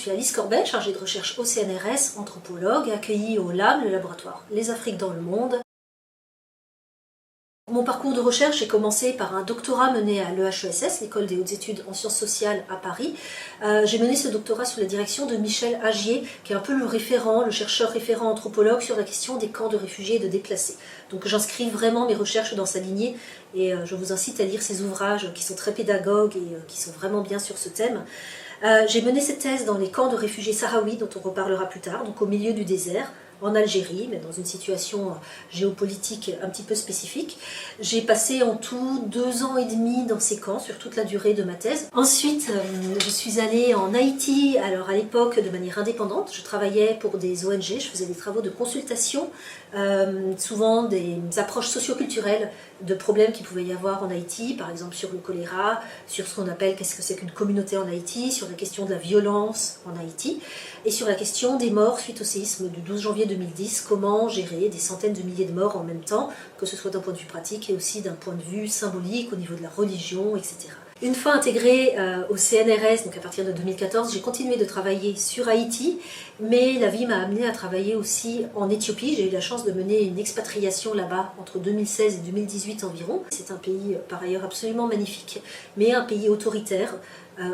suis Alice Corbet, chargée de recherche au CNRS, anthropologue, accueillie au LAM, le laboratoire Les Afriques dans le monde. Mon parcours de recherche est commencé par un doctorat mené à l'EHESS, l'École des hautes études en sciences sociales à Paris. J'ai mené ce doctorat sous la direction de Michel Agier, qui est un peu le chercheur référent anthropologue sur la question des camps de réfugiés et de déplacés. Donc j'inscris vraiment mes recherches dans sa lignée et je vous incite à lire ses ouvrages qui sont très pédagogues et qui sont vraiment bien sur ce thème. J'ai mené cette thèse dans les camps de réfugiés sahraouis, dont on reparlera plus tard, donc au milieu du désert, en Algérie, mais dans une situation géopolitique un petit peu spécifique. J'ai passé en tout 2 ans et demi dans ces camps, sur toute la durée de ma thèse. Ensuite, je suis allée en Haïti, alors à l'époque de manière indépendante. Je travaillais pour des ONG, je faisais des travaux de consultation, souvent des approches socioculturelles de problèmes qu'il pouvait y avoir en Haïti, par exemple sur le choléra, sur ce qu'on appelle qu'est-ce que c'est qu'une communauté en Haïti, sur la question de la violence en Haïti, et sur la question des morts suite au séisme du 12 janvier 2010, comment gérer des centaines de milliers de morts en même temps, que ce soit d'un point de vue pratique et aussi d'un point de vue symbolique au niveau de la religion, etc. Une fois intégrée au CNRS, donc à partir de 2014, j'ai continué de travailler sur Haïti, mais la vie m'a amenée à travailler aussi en Éthiopie. J'ai eu la chance de mener une expatriation là-bas entre 2016 et 2018 environ. C'est un pays par ailleurs absolument magnifique, mais un pays autoritaire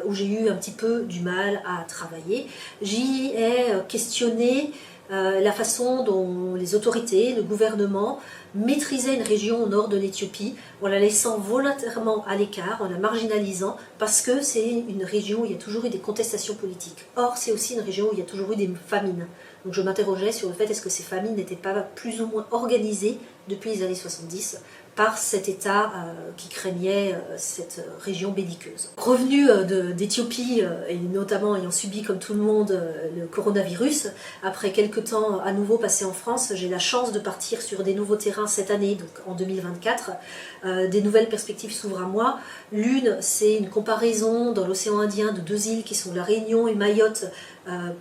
où j'ai eu un petit peu du mal à travailler. J'y ai questionné la façon dont les autorités, le gouvernement maîtrisaient une région au nord de l'Éthiopie en la laissant volontairement à l'écart, en la marginalisant, parce que c'est une région où il y a toujours eu des contestations politiques. Or, c'est aussi une région où il y a toujours eu des famines. Donc je m'interrogeais sur le fait est-ce que ces famines n'étaient pas plus ou moins organisées depuis les années 70 par cet État qui craignait cette région belliqueuse. Revenue d'Éthiopie, et notamment ayant subi comme tout le monde le coronavirus, après quelques temps à nouveau passé en France, j'ai la chance de partir sur des nouveaux terrains cette année, donc en 2024. Des nouvelles perspectives s'ouvrent à moi. L'une, c'est une comparaison dans l'océan Indien de 2 îles qui sont la Réunion et Mayotte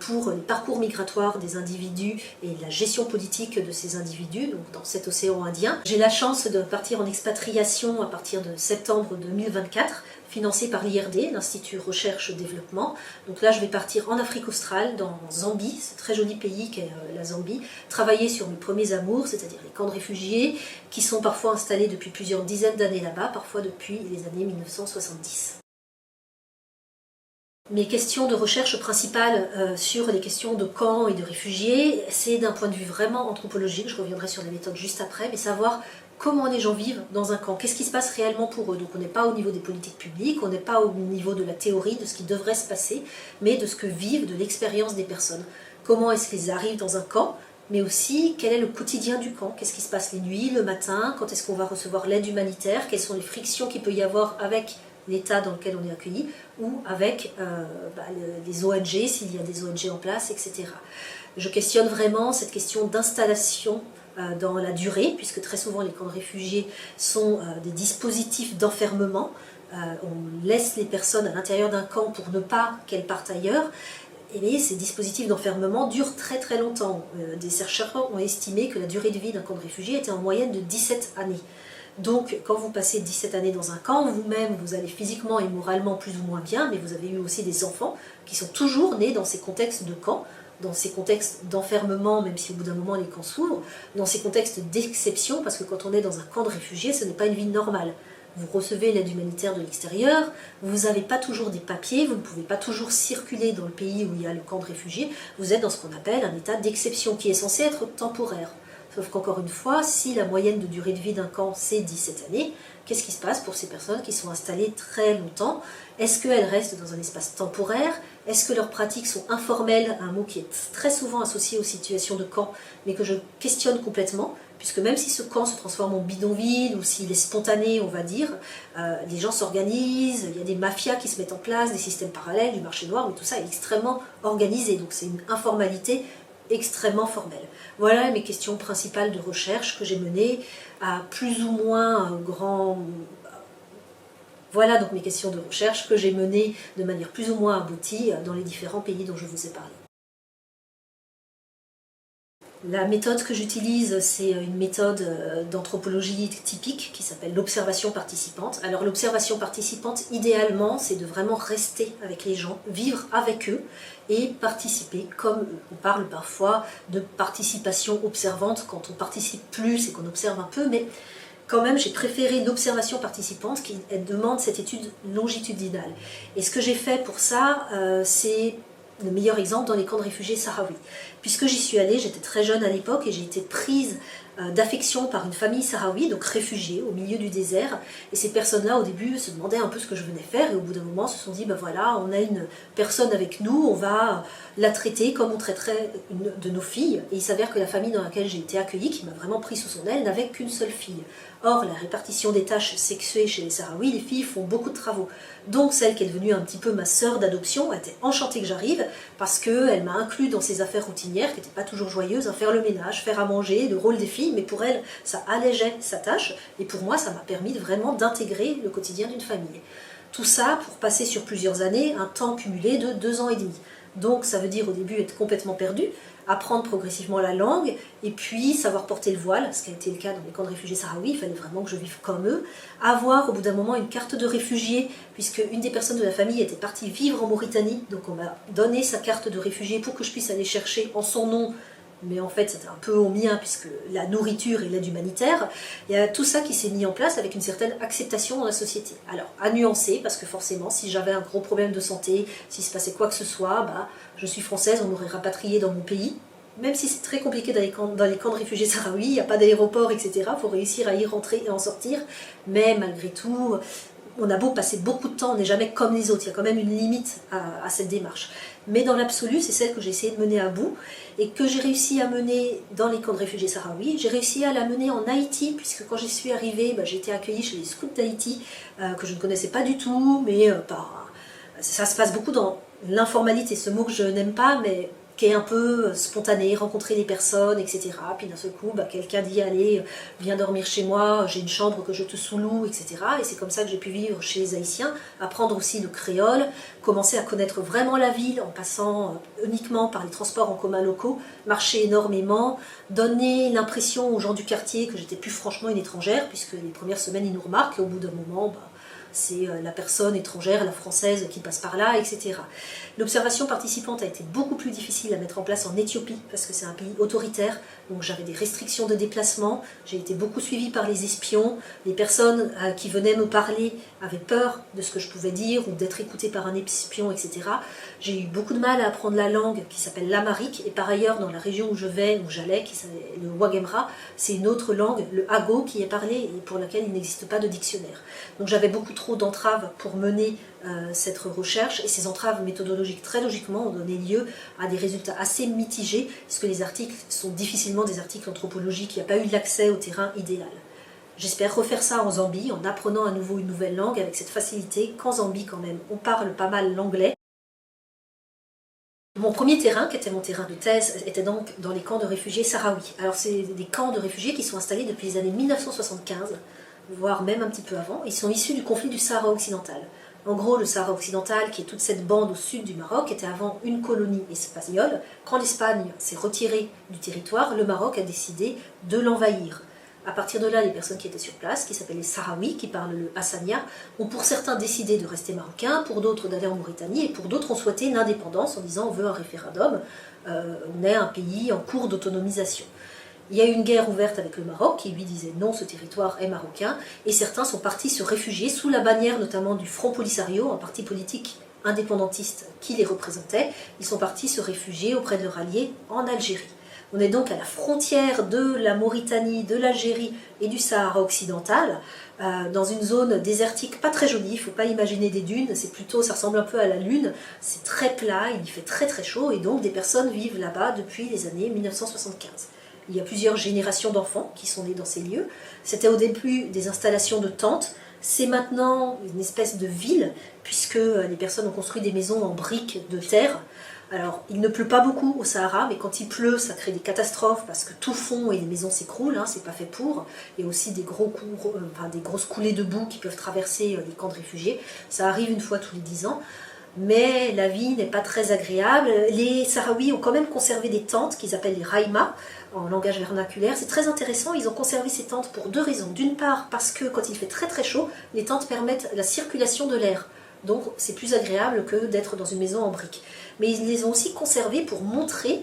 pour les parcours migratoires des individus et la gestion politique de ces individus, donc dans cet océan Indien. J'ai la chance de partir en expatriation à partir de septembre 2024, financé par l'IRD, l'Institut Recherche-Développement. Donc là, je vais partir en Afrique australe, dans Zambie, ce très joli pays qu'est la Zambie, travailler sur mes premiers amours, c'est-à-dire les camps de réfugiés, qui sont parfois installés depuis plusieurs dizaines d'années là-bas, parfois depuis les années 1970. Mes questions de recherche principales sur les questions de camps et de réfugiés, c'est d'un point de vue vraiment anthropologique, je reviendrai sur les méthodes juste après, mais savoir comment les gens vivent dans un camp, qu'est-ce qui se passe réellement pour eux. Donc on n'est pas au niveau des politiques publiques, on n'est pas au niveau de la théorie, de ce qui devrait se passer, mais de ce que vivent, de l'expérience des personnes. Comment est-ce qu'ils arrivent dans un camp, mais aussi quel est le quotidien du camp, qu'est-ce qui se passe les nuits, le matin, quand est-ce qu'on va recevoir l'aide humanitaire, quelles sont les frictions qu'il peut y avoir avec l'État dans lequel on est accueilli, ou avec les ONG, s'il y a des ONG en place, etc. Je questionne vraiment cette question d'installation dans la durée, puisque très souvent les camps de réfugiés sont des dispositifs d'enfermement. On laisse les personnes à l'intérieur d'un camp pour ne pas qu'elles partent ailleurs, et ces dispositifs d'enfermement durent très très longtemps. Des chercheurs ont estimé que la durée de vie d'un camp de réfugiés était en moyenne de 17 années. Donc, quand vous passez 17 années dans un camp, vous-même, vous allez physiquement et moralement plus ou moins bien, mais vous avez eu aussi des enfants qui sont toujours nés dans ces contextes de camp, dans ces contextes d'enfermement, même si au bout d'un moment les camps s'ouvrent, dans ces contextes d'exception, parce que quand on est dans un camp de réfugiés, ce n'est pas une vie normale. Vous recevez l'aide humanitaire de l'extérieur, vous n'avez pas toujours des papiers, vous ne pouvez pas toujours circuler dans le pays où il y a le camp de réfugiés, vous êtes dans ce qu'on appelle un état d'exception qui est censé être temporaire. Sauf qu'encore une fois, si la moyenne de durée de vie d'un camp c'est 17 années, qu'est-ce qui se passe pour ces personnes qui sont installées très longtemps? Est-ce qu'elles restent dans un espace temporaire? Est-ce que leurs pratiques sont informelles? Un mot qui est très souvent associé aux situations de camp, mais que je questionne complètement, puisque même si ce camp se transforme en bidonville, ou s'il est spontané, on va dire, les gens s'organisent, il y a des mafias qui se mettent en place, des systèmes parallèles, du marché noir, mais tout ça est extrêmement organisé, donc c'est une informalité extrêmement formelle. Voilà mes questions principales de recherche que j'ai menées à plus ou moins grand... Voilà donc mes questions de recherche que j'ai menées de manière plus ou moins aboutie dans les différents pays dont je vous ai parlé. La méthode que j'utilise, c'est une méthode d'anthropologie typique qui s'appelle l'observation participante. Alors l'observation participante, idéalement, c'est de vraiment rester avec les gens, vivre avec eux et participer comme eux. On parle parfois de participation observante. Quand on participe plus, c'est qu'on observe un peu, mais quand même, j'ai préféré l'observation participante qui demande cette étude longitudinale. Et ce que j'ai fait pour ça, c'est le meilleur exemple dans les camps de réfugiés sahraouis. Puisque j'y suis allée, j'étais très jeune à l'époque et j'ai été prise d'affection par une famille sahraoui, donc réfugiée au milieu du désert. Et ces personnes-là, au début, se demandaient un peu ce que je venais faire et au bout d'un moment, se sont dit, ben voilà, on a une personne avec nous, on va la traiter comme on traiterait une de nos filles. Et il s'avère que la famille dans laquelle j'ai été accueillie, qui m'a vraiment pris sous son aile, n'avait qu'une seule fille. Or, la répartition des tâches sexuées chez les Sahraouis, les filles font beaucoup de travaux. Donc, celle qui est devenue un petit peu ma sœur d'adoption était enchantée que j'arrive parce qu'elle m'a inclus dans ses affaires routinières, qui n'étaient pas toujours joyeuses, à faire le ménage, faire à manger, le rôle des filles, mais pour elle, ça allégeait sa tâche, et pour moi, ça m'a permis vraiment d'intégrer le quotidien d'une famille. Tout ça pour passer sur plusieurs années, un temps cumulé de 2 ans et demi. Donc, ça veut dire au début être complètement perdu, apprendre progressivement la langue, et puis savoir porter le voile, ce qui a été le cas dans les camps de réfugiés sahraouis, il fallait vraiment que je vive comme eux, avoir au bout d'un moment une carte de réfugié, puisque une des personnes de la famille était partie vivre en Mauritanie, donc on m'a donné sa carte de réfugié pour que je puisse aller chercher en son nom, mais en fait c'était un peu au mien, puisque la nourriture et l'aide humanitaire, il y a tout ça qui s'est mis en place avec une certaine acceptation dans la société. Alors, à nuancer, parce que forcément, si j'avais un gros problème de santé, s'il se passait quoi que ce soit, je suis française, on m'aurait rapatriée dans mon pays. Même si c'est très compliqué dans les camps de réfugiés sahraouis, il n'y a pas d'aéroport, etc. Il faut réussir à y rentrer et en sortir. Mais malgré tout, on a beau passer beaucoup de temps, on n'est jamais comme les autres. Il y a quand même une limite à cette démarche. Mais dans l'absolu, c'est celle que j'ai essayé de mener à bout et que j'ai réussi à mener dans les camps de réfugiés sahraouis. J'ai réussi à la mener en Haïti, puisque quand j'y suis arrivée, j'ai été accueillie chez les scouts d'Haïti, que je ne connaissais pas du tout, mais ça se passe beaucoup dans l'informalité, ce mot que je n'aime pas, mais qui est un peu spontané, rencontrer les personnes, etc. Puis d'un seul coup, quelqu'un dit, allez, viens dormir chez moi, j'ai une chambre que je te sous-loue, etc. Et c'est comme ça que j'ai pu vivre chez les Haïtiens, apprendre aussi le créole, commencer à connaître vraiment la ville en passant uniquement par les transports en commun locaux, marcher énormément, donner l'impression aux gens du quartier que j'étais plus franchement une étrangère, puisque les premières semaines, ils nous remarquent, et au bout d'un moment, c'est la personne étrangère, la française qui passe par là, etc. L'observation participante a été beaucoup plus difficile à mettre en place en Éthiopie, parce que c'est un pays autoritaire, donc j'avais des restrictions de déplacement, j'ai été beaucoup suivie par les espions, les personnes qui venaient me parler avaient peur de ce que je pouvais dire, ou d'être écoutée par un espion, etc. J'ai eu beaucoup de mal à apprendre la langue qui s'appelle l'amharique, et par ailleurs, dans la région où j'allais, qui s'appelle le Ouagemra, c'est une autre langue, le Hago, qui est parlé, et pour laquelle il n'existe pas de dictionnaire. Donc j'avais beaucoup trop d'entraves pour mener cette recherche, et ces entraves méthodologiques très logiquement ont donné lieu à des résultats assez mitigés, puisque les articles sont difficilement des articles anthropologiques, il n'y a pas eu l'accès au terrain idéal. J'espère refaire ça en Zambie, en apprenant à nouveau une nouvelle langue avec cette facilité qu'en Zambie quand même on parle pas mal l'anglais. Mon premier terrain, qui était mon terrain de thèse, était donc dans les camps de réfugiés sahraouis. Alors c'est des camps de réfugiés qui sont installés depuis les années 1975, voire même un petit peu avant. Ils sont issus du conflit du Sahara occidental. En gros, le Sahara occidental, qui est toute cette bande au sud du Maroc, était avant une colonie espagnole. Quand l'Espagne s'est retirée du territoire, le Maroc a décidé de l'envahir. À partir de là, les personnes qui étaient sur place, qui s'appellent les Sahraouis, qui parlent le hassania, ont pour certains décidé de rester marocains, pour d'autres d'aller en Mauritanie, et pour d'autres ont souhaité l'indépendance en disant on veut un référendum, on est un pays en cours d'autonomisation. Il y a eu une guerre ouverte avec le Maroc qui lui disait non, ce territoire est marocain, et certains sont partis se réfugier sous la bannière notamment du Front Polisario, un parti politique indépendantiste qui les représentait. Ils sont partis se réfugier auprès de leurs alliés en Algérie. On est donc à la frontière de la Mauritanie, de l'Algérie et du Sahara occidental, dans une zone désertique pas très jolie, il ne faut pas imaginer des dunes, ça ressemble un peu à la Lune, c'est très plat, il fait très très chaud, et donc des personnes vivent là-bas depuis les années 1975. Il y a plusieurs générations d'enfants qui sont nés dans ces lieux. C'était au début des installations de tentes. C'est maintenant une espèce de ville, puisque les personnes ont construit des maisons en briques de terre. Alors, il ne pleut pas beaucoup au Sahara, mais quand il pleut, ça crée des catastrophes, parce que tout fond et les maisons s'écroulent, c'est pas fait pour. Il y a aussi des grosses coulées de boue qui peuvent traverser les camps de réfugiés. Ça arrive une fois tous les 10 ans. Mais la vie n'est pas très agréable. Les Sahraouis ont quand même conservé des tentes qu'ils appellent les raïmas, en langage vernaculaire. C'est très intéressant, ils ont conservé ces tentes pour deux raisons. D'une part, parce que quand il fait très très chaud, les tentes permettent la circulation de l'air. Donc c'est plus agréable que d'être dans une maison en briques. Mais ils les ont aussi conservées pour montrer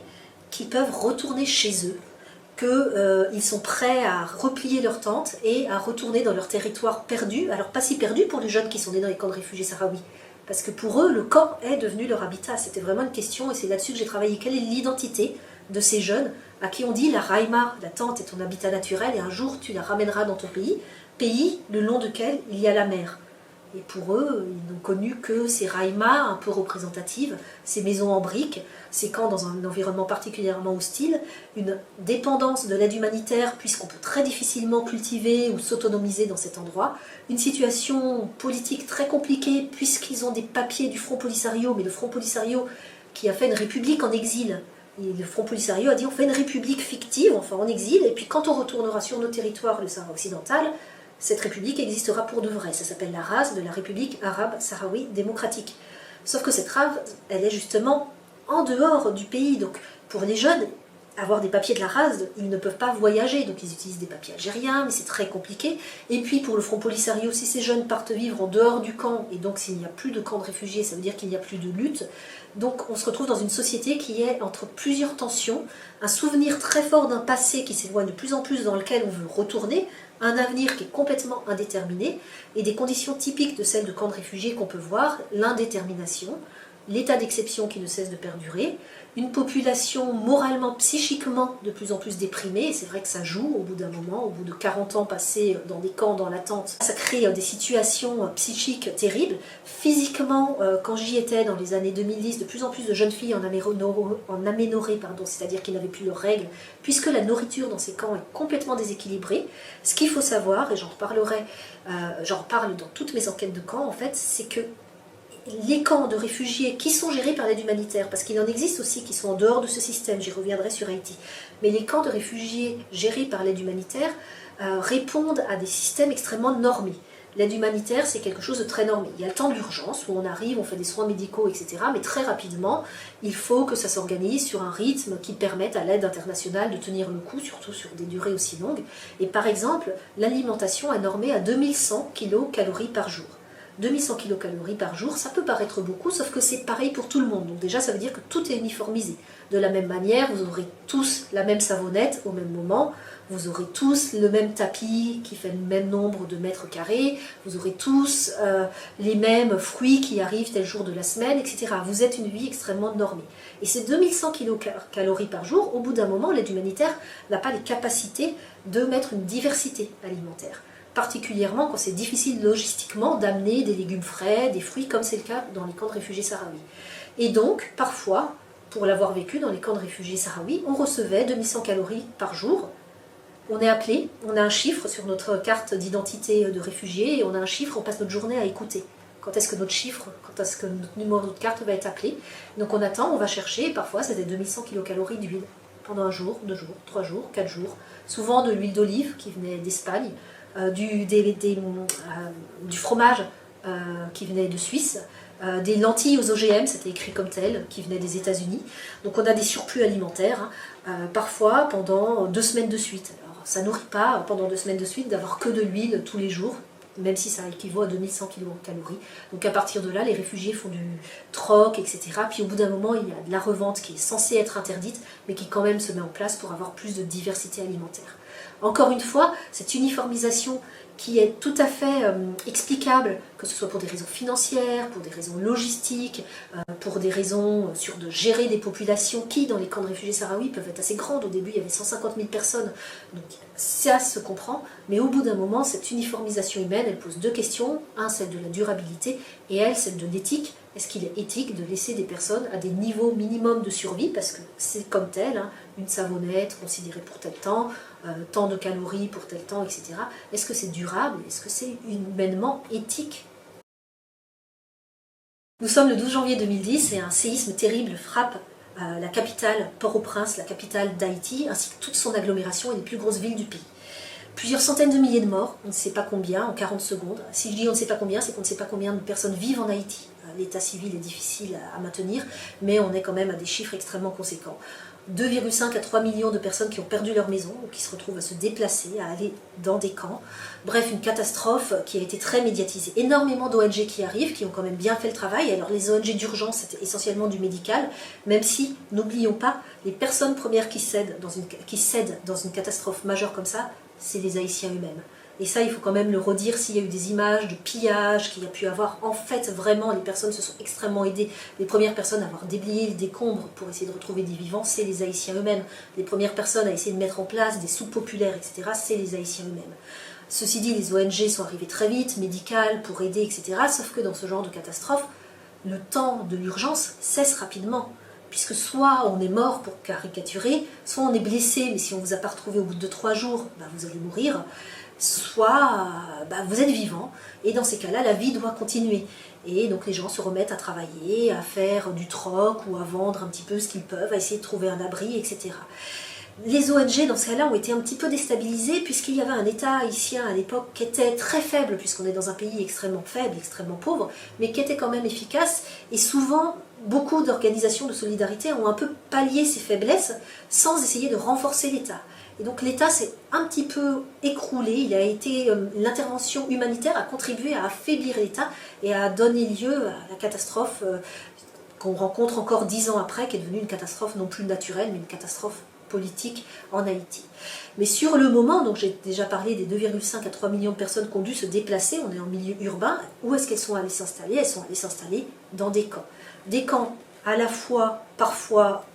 qu'ils peuvent retourner chez eux, qu'ils sont prêts à replier leur tente et à retourner dans leur territoire perdu. Alors pas si perdu pour les jeunes qui sont nés dans les camps de réfugiés sahraouis, parce que pour eux, le camp est devenu leur habitat. C'était vraiment une question, et c'est là-dessus que j'ai travaillé. Quelle est l'identité de ces jeunes à qui on dit la raïma, la tente est ton habitat naturel, et un jour tu la ramèneras dans ton pays le long duquel il y a la mer. Et pour eux, ils n'ont connu que ces raïmas un peu représentatives, ces maisons en briques, ces camps dans un environnement particulièrement hostile, une dépendance de l'aide humanitaire puisqu'on peut très difficilement cultiver ou s'autonomiser dans cet endroit, une situation politique très compliquée puisqu'ils ont des papiers du Front Polisario, mais le Front Polisario qui a fait une république en exil. Et le Front Polisario a dit on fait une république fictive, enfin en exil, et puis quand on retournera sur nos territoires, le Sahara occidental, cette république existera pour de vrai. Ça s'appelle la RAS, de la République arabe sahraoui démocratique. Sauf que cette RAS, elle est justement en dehors du pays. Donc pour les jeunes, avoir des papiers de la RAS, ils ne peuvent pas voyager. Donc ils utilisent des papiers algériens, mais c'est très compliqué. Et puis pour le Front Polisario, si ces jeunes partent vivre en dehors du camp, et donc s'il n'y a plus de camp de réfugiés, ça veut dire qu'il n'y a plus de lutte. Donc on se retrouve dans une société qui est entre plusieurs tensions, un souvenir très fort d'un passé qui s'éloigne de plus en plus dans lequel on veut retourner, un avenir qui est complètement indéterminé, et des conditions typiques de celles de camps de réfugiés qu'on peut voir, l'indétermination, l'état d'exception qui ne cesse de perdurer, une population moralement, psychiquement de plus en plus déprimée, et c'est vrai que ça joue au bout d'un moment, au bout de 40 ans passés dans des camps, dans l'attente, ça crée des situations psychiques terribles. Physiquement, quand j'y étais dans les années 2010, de plus en plus de jeunes filles en aménorrhée, c'est-à-dire qu'ils n'avaient plus leurs règles, puisque la nourriture dans ces camps est complètement déséquilibrée. Ce qu'il faut savoir, et j'en parle dans toutes mes enquêtes de camps, en fait, c'est que les camps de réfugiés qui sont gérés par l'aide humanitaire, parce qu'il en existe aussi qui sont en dehors de ce système, j'y reviendrai sur Haïti, mais les camps de réfugiés gérés par l'aide humanitaire répondent à des systèmes extrêmement normés. L'aide humanitaire, c'est quelque chose de très normé. Il y a le temps de l'urgence, où on arrive, on fait des soins médicaux, etc. Mais très rapidement, il faut que ça s'organise sur un rythme qui permette à l'aide internationale de tenir le coup, surtout sur des durées aussi longues. Et par exemple, l'alimentation est normée à 2100 kcal par jour. 2100 kcal par jour, ça peut paraître beaucoup, sauf que c'est pareil pour tout le monde. Donc déjà, ça veut dire que tout est uniformisé. De la même manière, vous aurez tous la même savonnette au même moment, vous aurez tous le même tapis qui fait le même nombre de mètres carrés, vous aurez tous les mêmes fruits qui arrivent tel jour de la semaine, etc. Vous êtes une vie extrêmement normée. Et ces 2100 kcal par jour, au bout d'un moment, l'aide humanitaire n'a pas les capacités de mettre une diversité alimentaire. Particulièrement quand c'est difficile logistiquement d'amener des légumes frais, des fruits, comme c'est le cas dans les camps de réfugiés sahraouis. Et donc, parfois, pour l'avoir vécu dans les camps de réfugiés sahraouis, on recevait 2100 calories par jour. On est appelé, on a un chiffre sur notre carte d'identité de réfugié, et on a un chiffre, on passe notre journée à écouter. Quand est-ce que notre chiffre, quand est-ce que notre numéro de carte va être appelé? Donc on attend, on va chercher, et parfois c'est des 2100 kcal d'huile, pendant un jour, 2 jours, 3 jours, 4 jours. Souvent de l'huile d'olive qui venait d'Espagne, du fromage qui venait de Suisse, des lentilles aux OGM, c'était écrit comme tel, qui venaient des États-Unis. Donc on a des surplus alimentaires, parfois pendant 2 semaines de suite. Alors ça nourrit pas pendant 2 semaines de suite d'avoir que de l'huile tous les jours, même si ça équivaut à 2100 kcal. Donc à partir de là, les réfugiés font du troc, etc. Puis au bout d'un moment, il y a de la revente qui est censée être interdite, mais qui quand même se met en place pour avoir plus de diversité alimentaire. Encore une fois, cette uniformisation qui est tout à fait explicable, que ce soit pour des raisons financières, pour des raisons logistiques, pour des raisons de gérer des populations qui, dans les camps de réfugiés sahraouis, peuvent être assez grandes. Au début, il y avait 150 000 personnes, donc ça se comprend. Mais au bout d'un moment, cette uniformisation humaine, elle pose 2 questions. Un, celle de la durabilité, et elle, celle de l'éthique. Est-ce qu'il est éthique de laisser des personnes à des niveaux minimums de survie, parce que c'est comme tel, hein, une savonnette considérée pour tel temps, tant de calories pour tel temps, etc. Est-ce que c'est durable? Est-ce que c'est humainement éthique? Nous sommes le 12 janvier 2010 et un séisme terrible frappe la capitale Port-au-Prince, la capitale d'Haïti, ainsi que toute son agglomération et les plus grosses villes du pays. Plusieurs centaines de milliers de morts, on ne sait pas combien, en 40 secondes. Si je dis on ne sait pas combien, c'est qu'on ne sait pas combien de personnes vivent en Haïti. L'état civil est difficile à maintenir, mais on est quand même à des chiffres extrêmement conséquents. 2,5 à 3 millions de personnes qui ont perdu leur maison, ou qui se retrouvent à se déplacer, à aller dans des camps. Bref, une catastrophe qui a été très médiatisée. Énormément d'ONG qui arrivent, qui ont quand même bien fait le travail. Alors les ONG d'urgence, c'était essentiellement du médical, même si, n'oublions pas, les personnes premières qui cèdent dans une catastrophe majeure comme ça, c'est les Haïtiens eux-mêmes. Et ça, il faut quand même le redire, s'il y a eu des images de pillage qu'il y a pu avoir. En fait, vraiment, les personnes se sont extrêmement aidées. Les premières personnes à avoir déblayé les décombres pour essayer de retrouver des vivants, c'est les Haïtiens eux-mêmes. Les premières personnes à essayer de mettre en place des soupes populaires, etc., c'est les Haïtiens eux-mêmes. Ceci dit, les ONG sont arrivées très vite, médicales, pour aider, etc. Sauf que dans ce genre de catastrophe, le temps de l'urgence cesse rapidement. Puisque soit on est mort, pour caricaturer, soit on est blessé, mais si on ne vous a pas retrouvé au bout de 3 jours, vous allez mourir, soit vous êtes vivant, et dans ces cas-là, la vie doit continuer. Et donc les gens se remettent à travailler, à faire du troc, ou à vendre un petit peu ce qu'ils peuvent, à essayer de trouver un abri, etc. Les ONG, dans ce cas-là, ont été un petit peu déstabilisées, puisqu'il y avait un État haïtien à l'époque qui était très faible, puisqu'on est dans un pays extrêmement faible, extrêmement pauvre, mais qui était quand même efficace, et souvent, beaucoup d'organisations de solidarité ont un peu pallié ces faiblesses, sans essayer de renforcer l'État. Et donc l'État s'est un petit peu écroulé, l'intervention humanitaire a contribué à affaiblir l'État et à donner lieu à la catastrophe qu'on rencontre encore 10 ans après, qui est devenue une catastrophe non plus naturelle, mais une catastrophe politique en Haïti. Mais sur le moment, donc j'ai déjà parlé des 2,5 à 3 millions de personnes qui ont dû se déplacer, on est en milieu urbain, où est-ce qu'elles sont allées s'installer? Elles sont allées s'installer dans des camps. Des camps à la fois, parfois,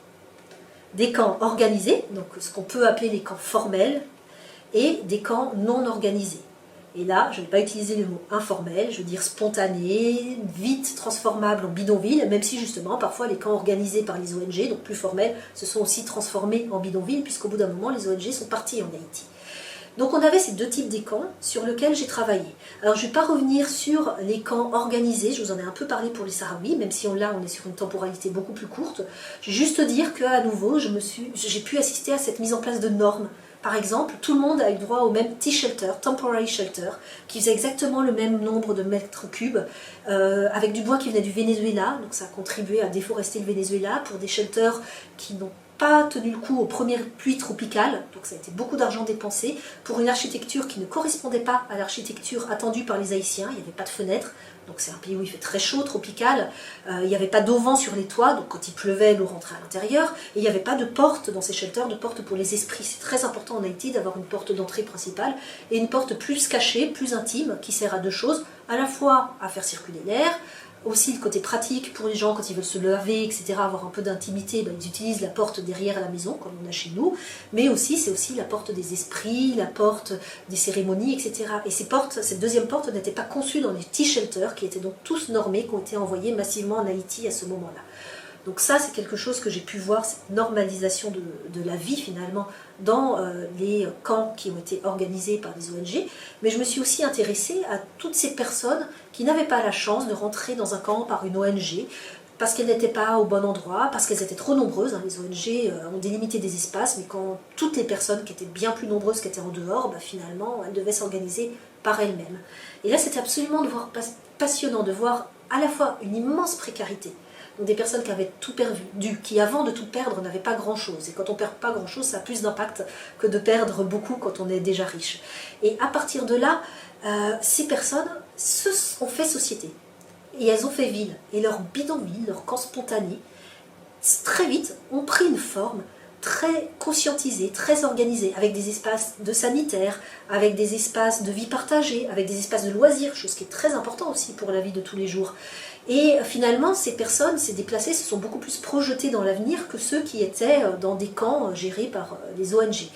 des camps organisés, donc ce qu'on peut appeler les camps formels, et des camps non organisés. Et là, je ne vais pas utiliser le mot informel, je veux dire spontané, vite transformable en bidonville, même si justement, parfois les camps organisés par les ONG, donc plus formels, se sont aussi transformés en bidonville, puisqu'au bout d'un moment, les ONG sont parties en Haïti. Donc on avait ces deux types de camps sur lesquels j'ai travaillé. Alors je ne vais pas revenir sur les camps organisés, je vous en ai un peu parlé pour les Sahraouis, même si on est sur une temporalité beaucoup plus courte. Je vais juste dire qu'à nouveau, j'ai pu assister à cette mise en place de normes. Par exemple, tout le monde a eu droit au même T-shelter, temporary shelter, qui faisait exactement le même nombre de mètres cubes, avec du bois qui venait du Venezuela, donc ça a contribué à déforester le Venezuela, pour des shelters qui n'ont pas tenu le coup aux premières pluies tropicales, donc ça a été beaucoup d'argent dépensé, pour une architecture qui ne correspondait pas à l'architecture attendue par les Haïtiens, il n'y avait pas de fenêtres, donc c'est un pays où il fait très chaud, tropical, il n'y avait pas d'auvent sur les toits, donc quand il pleuvait, l'eau rentrait à l'intérieur, et il n'y avait pas de porte dans ces shelters, de porte pour les esprits. C'est très important en Haïti d'avoir une porte d'entrée principale, et une porte plus cachée, plus intime, qui sert à deux choses, à la fois à faire circuler l'air, aussi le côté pratique pour les gens quand ils veulent se laver, etc., avoir un peu d'intimité, ils utilisent la porte derrière la maison, comme on a chez nous, mais aussi c'est aussi la porte des esprits, la porte des cérémonies, etc. Et cette deuxième porte n'était pas conçue dans les T-shelters, qui étaient donc tous normés, qui ont été envoyés massivement en Haïti à ce moment-là. Donc ça, c'est quelque chose que j'ai pu voir, cette normalisation de la vie finalement dans les camps qui ont été organisés par les ONG. Mais je me suis aussi intéressée à toutes ces personnes qui n'avaient pas la chance de rentrer dans un camp par une ONG, parce qu'elles n'étaient pas au bon endroit, parce qu'elles étaient trop nombreuses. Les ONG ont délimité des espaces, mais quand toutes les personnes qui étaient bien plus nombreuses, qui étaient en dehors, finalement, elles devaient s'organiser par elles-mêmes. Et là, c'était absolument passionnant de voir à la fois une immense précarité, donc des personnes qui avaient tout perdu, qui avant de tout perdre n'avaient pas grand-chose. Et quand on perd pas grand-chose, ça a plus d'impact que de perdre beaucoup quand on est déjà riche. Et à partir de là, ces personnes ont fait société. Et elles ont fait ville. Et leur bidonville, leur camp spontané, très vite, ont pris une forme très conscientisée, très organisée, avec des espaces de sanitaire, avec des espaces de vie partagée, avec des espaces de loisirs, chose qui est très important aussi pour la vie de tous les jours. Et finalement, ces personnes, ces déplacés, se sont beaucoup plus projetés dans l'avenir que ceux qui étaient dans des camps gérés par les ONG.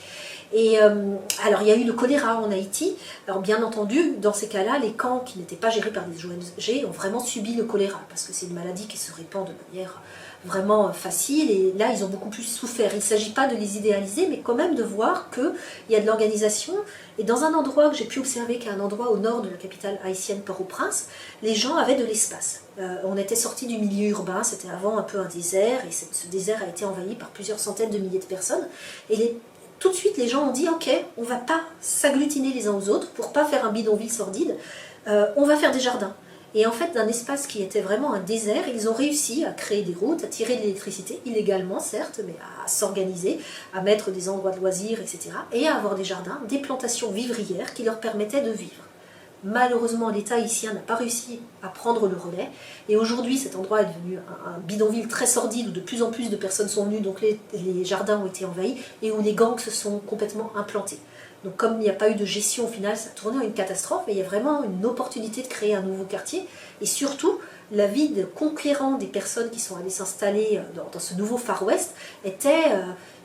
Et alors, il y a eu le choléra en Haïti. Alors, bien entendu, dans ces cas-là, les camps qui n'étaient pas gérés par les ONG ont vraiment subi le choléra, parce que c'est une maladie qui se répand de manière vraiment facile, et là, ils ont beaucoup plus souffert. Il ne s'agit pas de les idéaliser, mais quand même de voir qu'il y a de l'organisation. Et dans un endroit que j'ai pu observer, qui est un endroit au nord de la capitale haïtienne, Port-au-Prince, les gens avaient de l'espace. On était sortis du milieu urbain, c'était avant un peu un désert, et ce désert a été envahi par plusieurs centaines de milliers de personnes. Et tout de suite, les gens ont dit « Ok, on ne va pas s'agglutiner les uns aux autres pour ne pas faire un bidonville sordide, on va faire des jardins ». Et en fait, d'un espace qui était vraiment un désert, ils ont réussi à créer des routes, à tirer de l'électricité, illégalement certes, mais à s'organiser, à mettre des endroits de loisirs, etc. Et à avoir des jardins, des plantations vivrières qui leur permettaient de vivre. Malheureusement, l'État haïtien n'a pas réussi à prendre le relais. Et aujourd'hui, cet endroit est devenu un bidonville très sordide où de plus en plus de personnes sont venues, donc les jardins ont été envahis et où les gangs se sont complètement implantés. Donc comme il n'y a pas eu de gestion au final, ça a tourné en une catastrophe, mais il y a vraiment une opportunité de créer un nouveau quartier. Et surtout, la vie de conquérants des personnes qui sont allées s'installer dans ce nouveau Far West était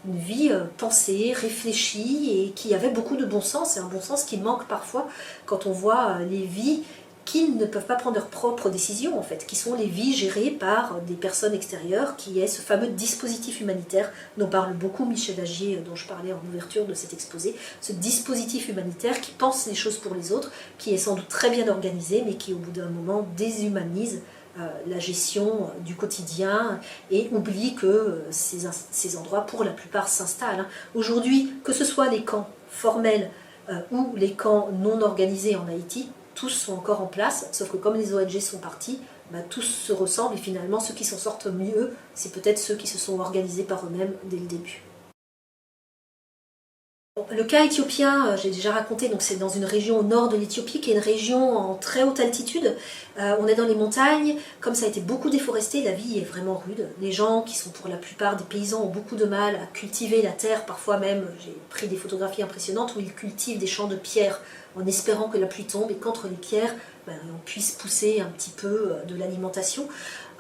une vie pensée, réfléchie et qui avait beaucoup de bon sens. Et un bon sens qui manque parfois quand on voit les vies qui ne peuvent pas prendre leurs propres décisions, en fait, qui sont les vies gérées par des personnes extérieures, qui est ce fameux dispositif humanitaire dont parle beaucoup Michel Agier, dont je parlais en ouverture de cet exposé, ce dispositif humanitaire qui pense les choses pour les autres, qui est sans doute très bien organisé, mais qui au bout d'un moment déshumanise la gestion du quotidien et oublie que ces endroits, pour la plupart, s'installent. Aujourd'hui, que ce soit les camps formels ou les camps non organisés en Haïti, tous sont encore en place, sauf que comme les ONG sont partis, tous se ressemblent et finalement ceux qui s'en sortent mieux, c'est peut-être ceux qui se sont organisés par eux-mêmes dès le début. Le cas éthiopien, j'ai déjà raconté, donc c'est dans une région au nord de l'Éthiopie, qui est une région en très haute altitude. On est dans les montagnes, comme ça a été beaucoup déforesté, la vie est vraiment rude. Les gens, qui sont pour la plupart des paysans, ont beaucoup de mal à cultiver la terre, parfois même, j'ai pris des photographies impressionnantes où ils cultivent des champs de pierres en espérant que la pluie tombe et qu'entre les pierres, on puisse pousser un petit peu de l'alimentation.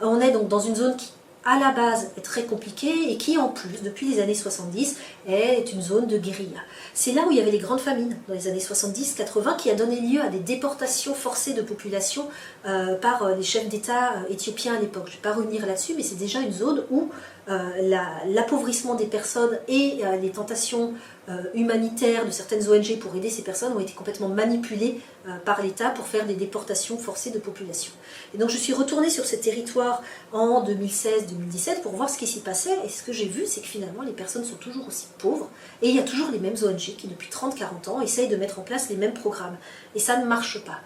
On est donc dans une zone qui, à la base, est très compliquée et qui, en plus, depuis les années 70, est une zone de guérilla. C'est là où il y avait les grandes famines, dans les années 70-80, qui a donné lieu à des déportations forcées de population par les chefs d'État éthiopiens à l'époque. Je ne vais pas revenir là-dessus, mais c'est déjà une zone où l'appauvrissement des personnes et les tentations humanitaires de certaines ONG pour aider ces personnes ont été complètement manipulées par l'État pour faire des déportations forcées de population. Et donc je suis retournée sur ces territoires en 2016-2017 pour voir ce qui s'y passait, et ce que j'ai vu, c'est que finalement les personnes sont toujours aussi pauvres, et il y a toujours les mêmes ONG qui depuis 30-40 ans essayent de mettre en place les mêmes programmes, et ça ne marche pas.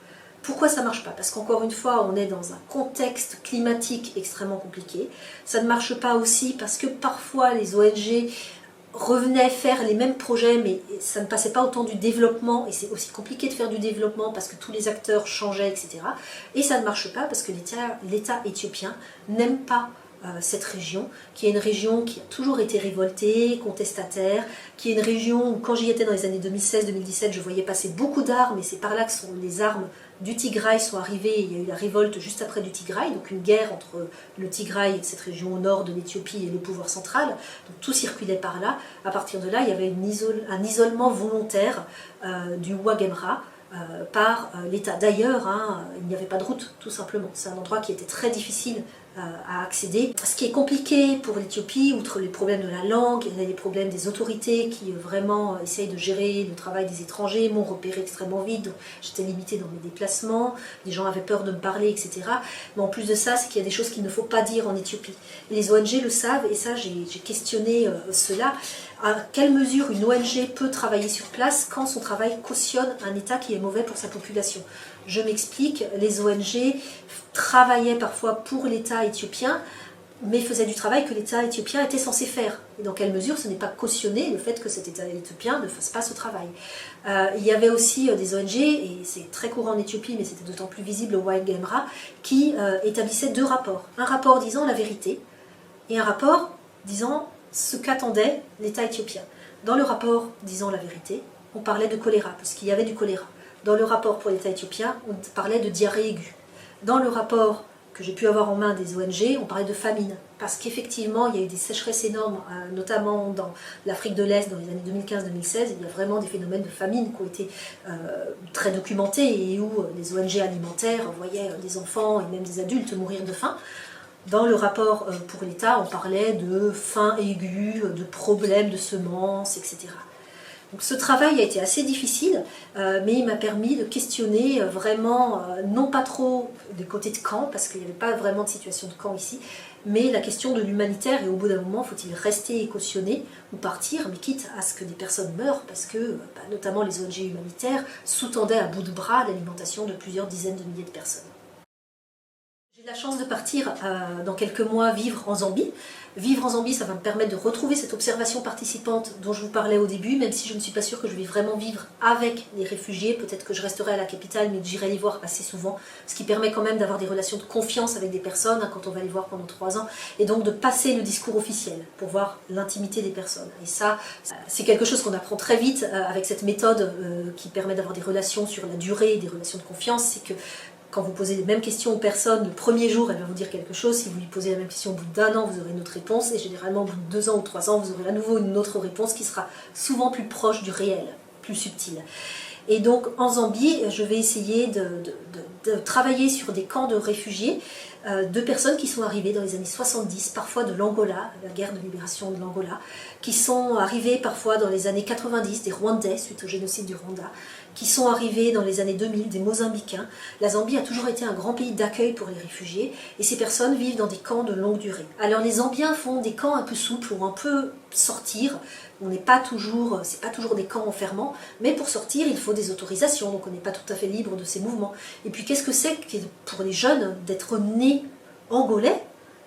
Pourquoi ça ne marche pas? Parce qu'encore une fois, on est dans un contexte climatique extrêmement compliqué. Ça ne marche pas aussi parce que parfois les ONG revenaient faire les mêmes projets, mais ça ne passait pas autant du développement, et c'est aussi compliqué de faire du développement parce que tous les acteurs changeaient, etc. Et ça ne marche pas parce que l'État éthiopien n'aime pas cette région, qui est une région qui a toujours été révoltée, contestataire, qui est une région où quand j'y étais dans les années 2016-2017, je voyais passer beaucoup d'armes, et c'est par là que les armes du Tigray sont arrivées. Il y a eu la révolte juste après du Tigray, donc une guerre entre le Tigray, cette région au nord de l'Éthiopie, et le pouvoir central, donc tout circulait par là. À partir de là, il y avait un isolement volontaire du Ouagemra, par l'État. D'ailleurs, il n'y avait pas de route, tout simplement. C'est un endroit qui était très difficile à accéder. Ce qui est compliqué pour l'Éthiopie, outre les problèmes de la langue, il y a les problèmes des autorités qui vraiment essayent de gérer le travail des étrangers, m'ont repéré extrêmement vite, donc j'étais limitée dans mes déplacements, les gens avaient peur de me parler, etc. Mais en plus de ça, c'est qu'il y a des choses qu'il ne faut pas dire en Éthiopie. Et les ONG le savent, et ça, j'ai questionné cela. À quelle mesure une ONG peut travailler sur place quand son travail cautionne un État qui est mauvais pour sa population? Je m'explique, les ONG travaillaient parfois pour l'État éthiopien, mais faisaient du travail que l'État éthiopien était censé faire. Et dans quelle mesure ce n'est pas cautionné le fait que cet État éthiopien ne fasse pas ce travail? Il y avait aussi des ONG, et c'est très courant en Éthiopie, mais c'était d'autant plus visible au Ouagemra, qui établissaient deux rapports. Un rapport disant la vérité, et un rapport disant ce qu'attendait l'État éthiopien. Dans le rapport disant la vérité, on parlait de choléra, parce qu'il y avait du choléra. Dans le rapport pour l'État éthiopien, on parlait de diarrhée aiguë. Dans le rapport que j'ai pu avoir en main des ONG, on parlait de famine, parce qu'effectivement, il y a eu des sécheresses énormes, notamment dans l'Afrique de l'Est, dans les années 2015-2016, il y a vraiment des phénomènes de famine qui ont été très documentés, et où les ONG alimentaires voyaient des enfants et même des adultes mourir de faim. Dans le rapport pour l'État, on parlait de faim aiguë, de problèmes de semences, etc. Donc ce travail a été assez difficile, mais il m'a permis de questionner vraiment, non pas trop des côtés de camp, parce qu'il n'y avait pas vraiment de situation de camp ici, mais la question de l'humanitaire, et au bout d'un moment, faut-il rester et cautionner ou partir, mais quitte à ce que des personnes meurent, parce que notamment les ONG humanitaires sous-tendaient à bout de bras l'alimentation de plusieurs dizaines de milliers de personnes. la chance de partir dans quelques mois vivre en Zambie. Vivre en Zambie, ça va me permettre de retrouver cette observation participante dont je vous parlais au début, même si je ne suis pas sûre que je vais vraiment vivre avec les réfugiés. Peut-être que je resterai à la capitale, mais que j'irai les voir assez souvent, ce qui permet quand même d'avoir des relations de confiance avec des personnes quand on va les voir pendant 3 ans, et donc de passer le discours officiel pour voir l'intimité des personnes. Et ça, c'est quelque chose qu'on apprend très vite avec cette méthode qui permet d'avoir des relations sur la durée et des relations de confiance. C'est que quand vous posez les mêmes questions aux personnes, le premier jour, elle va vous dire quelque chose. Si vous lui posez la même question au bout d'1 an, vous aurez une autre réponse. Et généralement, au bout de 2 ans ou 3 ans, vous aurez à nouveau une autre réponse qui sera souvent plus proche du réel, plus subtile. Et donc, en Zambie, je vais essayer de travailler sur des camps de réfugiés, de personnes qui sont arrivées dans les années 70, parfois de l'Angola, la guerre de libération de l'Angola, qui sont arrivées parfois dans les années 90, des Rwandais, suite au génocide du Rwanda, qui sont arrivés dans les années 2000, des Mozambicains. La Zambie a toujours été un grand pays d'accueil pour les réfugiés, et ces personnes vivent dans des camps de longue durée. Alors les Zambiens font des camps un peu souples, où on peut sortir. On n'est pas toujours, c'est pas toujours des camps enfermants, mais pour sortir, il faut des autorisations, donc on n'est pas tout à fait libre de ces mouvements. Et puis qu'est-ce que c'est pour les jeunes d'être nés angolais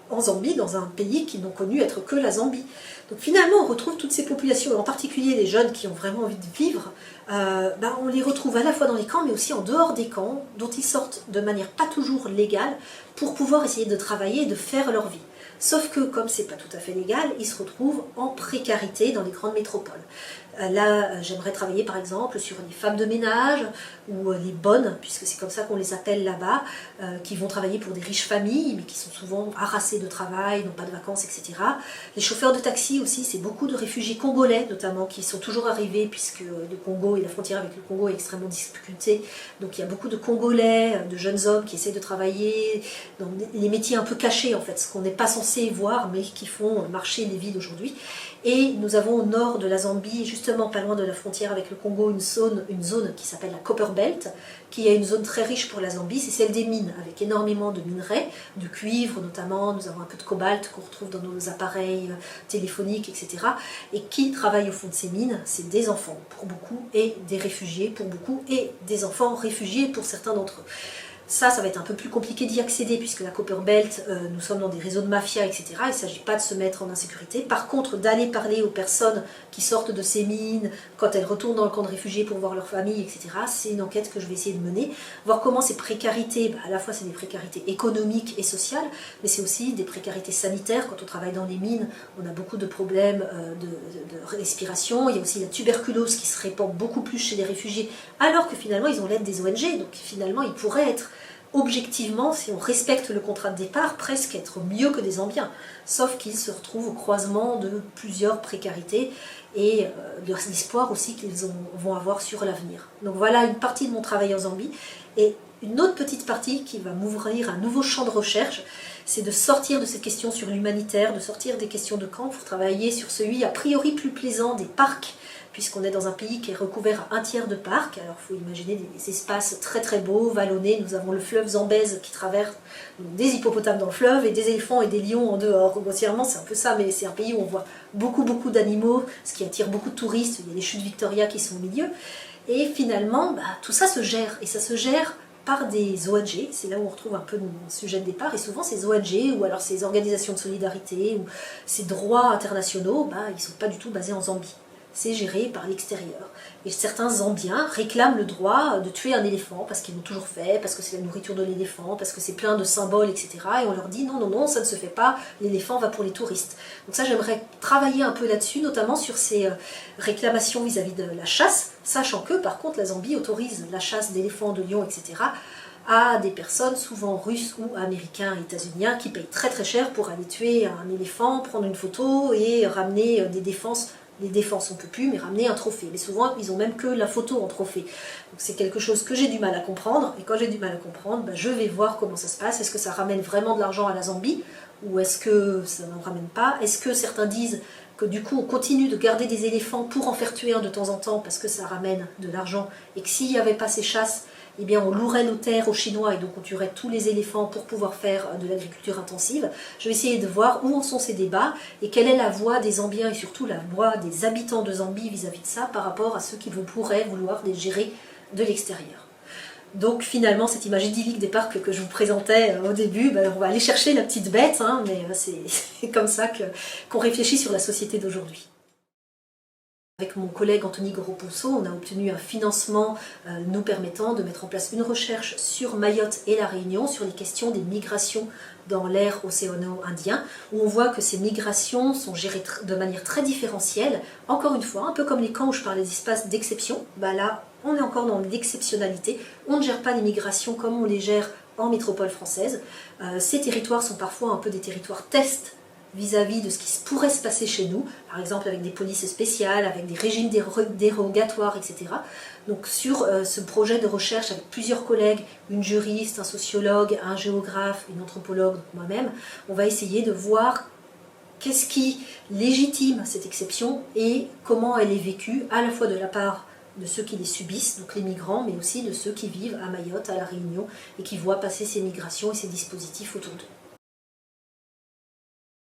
en Zambie, dans un pays qui n'ont connu être que la Zambie. Donc finalement, on retrouve toutes ces populations, et en particulier les jeunes qui ont vraiment envie de vivre, on les retrouve à la fois dans les camps, mais aussi en dehors des camps, dont ils sortent de manière pas toujours légale, pour pouvoir essayer de travailler et de faire leur vie. Sauf que, comme c'est pas tout à fait légal, ils se retrouvent en précarité dans les grandes métropoles. Là, j'aimerais travailler par exemple sur les femmes de ménage, ou les bonnes, puisque c'est comme ça qu'on les appelle là-bas, qui vont travailler pour des riches familles, mais qui sont souvent harassées de travail, n'ont pas de vacances, etc. Les chauffeurs de taxi aussi, c'est beaucoup de réfugiés congolais notamment, qui sont toujours arrivés, puisque le Congo et la frontière avec le Congo est extrêmement disputée. Donc il y a beaucoup de Congolais, de jeunes hommes qui essaient de travailler dans les métiers un peu cachés, en fait, ce qu'on n'est pas censé voir, mais qui font marcher les villes aujourd'hui. Et nous avons au nord de la Zambie, justement pas loin de la frontière avec le Congo, une zone qui s'appelle la Copper Belt, qui est une zone très riche pour la Zambie, c'est celle des mines, avec énormément de minerais, de cuivre notamment, nous avons un peu de cobalt qu'on retrouve dans nos appareils téléphoniques, etc. Et qui travaille au fond de ces mines? C'est des enfants pour beaucoup, et des réfugiés pour beaucoup, et des enfants réfugiés pour certains d'entre eux. Ça va être un peu plus compliqué d'y accéder, puisque la Copper Belt, nous sommes dans des réseaux de mafia, etc. Il ne s'agit pas de se mettre en insécurité. Par contre, d'aller parler aux personnes qui sortent de ces mines, quand elles retournent dans le camp de réfugiés pour voir leur famille, etc., c'est une enquête que je vais essayer de mener. Voir comment ces précarités, à la fois c'est des précarités économiques et sociales, mais c'est aussi des précarités sanitaires. Quand on travaille dans les mines, on a beaucoup de problèmes de respiration. Il y a aussi la tuberculose qui se répand beaucoup plus chez les réfugiés, alors que finalement ils ont l'aide des ONG, donc finalement ils pourraient être objectivement, si on respecte le contrat de départ, presque être mieux que des Zambiens, sauf qu'ils se retrouvent au croisement de plusieurs précarités et de l'espoir aussi qu'ils vont avoir sur l'avenir. Donc voilà une partie de mon travail en Zambie, et une autre petite partie qui va m'ouvrir un nouveau champ de recherche, c'est de sortir de cette question sur l'humanitaire, de sortir des questions de camp pour travailler sur celui a priori plus plaisant des parcs, puisqu'on est dans un pays qui est recouvert à 1/3 de parcs. Alors il faut imaginer des espaces très très beaux, vallonnés. Nous avons le fleuve Zambèze qui traverse, des hippopotames dans le fleuve et des éléphants et des lions en dehors. Grossièrement, c'est un peu ça, mais c'est un pays où on voit beaucoup d'animaux, ce qui attire beaucoup de touristes. Il y a les chutes Victoria qui sont au milieu. Et finalement, tout ça se gère, et ça se gère par des ONG, c'est là où on retrouve un peu mon sujet de départ, et souvent ces ONG, ou alors ces organisations de solidarité, ou ces droits internationaux, ils ne sont pas du tout basés en Zambie. C'est géré par l'extérieur. Et certains Zambiens réclament le droit de tuer un éléphant, parce qu'ils l'ont toujours fait, parce que c'est la nourriture de l'éléphant, parce que c'est plein de symboles, etc. Et on leur dit non, ça ne se fait pas, l'éléphant va pour les touristes. Donc ça, j'aimerais travailler un peu là-dessus, notamment sur ces réclamations vis-à-vis de la chasse, sachant que, par contre, la Zambie autorise la chasse d'éléphants, de lions, etc., à des personnes, souvent russes ou américains et états-uniens, qui payent très très cher pour aller tuer un éléphant, prendre une photo et ramener des défenses. Les défenses on ne peut plus, mais ramener un trophée. Mais souvent, ils n'ont même que la photo en trophée. Donc c'est quelque chose que j'ai du mal à comprendre, et quand j'ai du mal à comprendre, je vais voir comment ça se passe. Est-ce que ça ramène vraiment de l'argent à la Zambie, ou est-ce que ça n'en ramène pas? Est-ce que certains disent que du coup on continue de garder des éléphants pour en faire tuer un de temps en temps, parce que ça ramène de l'argent, et que s'il n'y avait pas ces chasses, eh bien on louerait nos terres aux Chinois, et donc on tuerait tous les éléphants pour pouvoir faire de l'agriculture intensive. Je vais essayer de voir où en sont ces débats, et quelle est la voix des Zambiens, et surtout la voix des habitants de Zambie vis-à-vis de ça, par rapport à ceux qui pourraient vouloir les gérer de l'extérieur. Donc finalement, cette image idyllique des parcs que je vous présentais au début, on va aller chercher la petite bête, hein, mais c'est comme ça qu'on réfléchit sur la société d'aujourd'hui. Avec mon collègue Anthony Goro-Ponceau, on a obtenu un financement nous permettant de mettre en place une recherche sur Mayotte et la Réunion, sur les questions des migrations dans l'ère océano-indien, où on voit que ces migrations sont gérées de manière très différentielle. Encore une fois, un peu comme les camps où je parlais d'espaces d'exception, là on est encore dans l'exceptionnalité, on ne gère pas les migrations comme on les gère en métropole française. Ces territoires sont parfois un peu des territoires tests vis-à-vis de ce qui pourrait se passer chez nous, par exemple avec des polices spéciales, avec des régimes dérogatoires, etc. Donc sur ce projet de recherche avec plusieurs collègues, une juriste, un sociologue, un géographe, une anthropologue, moi-même, on va essayer de voir qu'est-ce qui légitime cette exception et comment elle est vécue à la fois de la part de ceux qui les subissent, donc les migrants, mais aussi de ceux qui vivent à Mayotte, à La Réunion, et qui voient passer ces migrations et ces dispositifs autour d'eux.